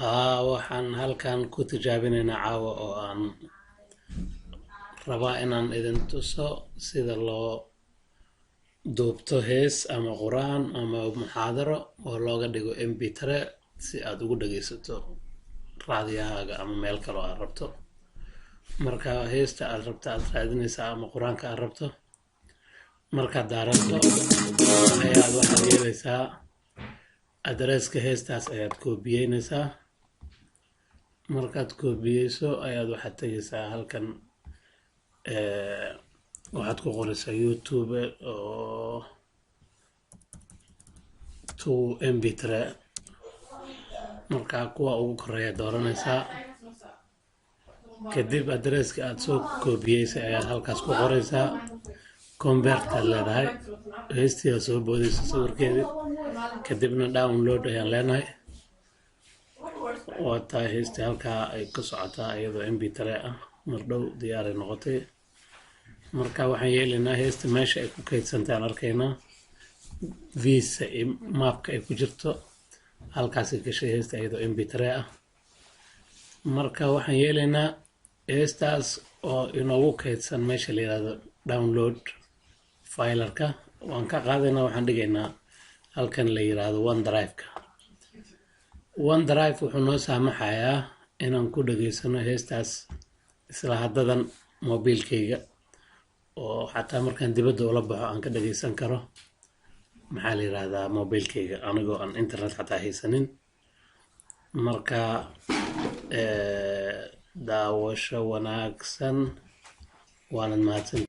waxaan halkan ku tijaabinaynaa caawa oo aan rabaa inaan idin tuso sida loo duubto hees ama quraan ama muxaadaro oo looga dhigo MP3 si aad ugu dhageysato raadiyahaaga ama meel kale oo aad rabto. Marka heesta aad rabto aad raadinaysaa ama quraanka aad rabto markaad daaranto ayaad waxaad yeelaysaa adresska heestaas ayaad koobiyeynaysaa. markaad koobiyeyso ayaad waxaad tagaysaa halkan waxaad ku qoraysaa YouTube oo to MP3 marka kuwa ugu koreeya dooranaysaa kadib adresska aad soo koobiyeysay ayaad halkaas ku qoraysaa convert aad leedahay heestii soo boodaysa sawirkeedii kadibna download ayaan leenahay wata heesta halka ay ka socotaa iyadoo MP3 ah mar dhow diyaar ay noqotay. marka waxaan yeelaynaa heesta meesha ay ku kaydsantaan arkaynaa visa mapka ay ku jirto halkaas ay gashay heesta iyadoo MP3 ah. marka waxaan yeelaynaa heestaas oo inoogu kaydsan meesha la yiraahdo download filerka waan ka qaadaynaa waxaan dhigaynaa halkan la yiraahdo OneDrive-ka. OneDrive wuxuu noo saamaxayaa inaan ku dhageysano heestaas isla haddadan mobilkayga oo xataa markaan dibadda ula baxo aan ka dhageysan karo maxaa la yiraahdaa mobilkayga anigoo aan internet xataa haysanin. marka daawasho wanaagsan waana mahadsan.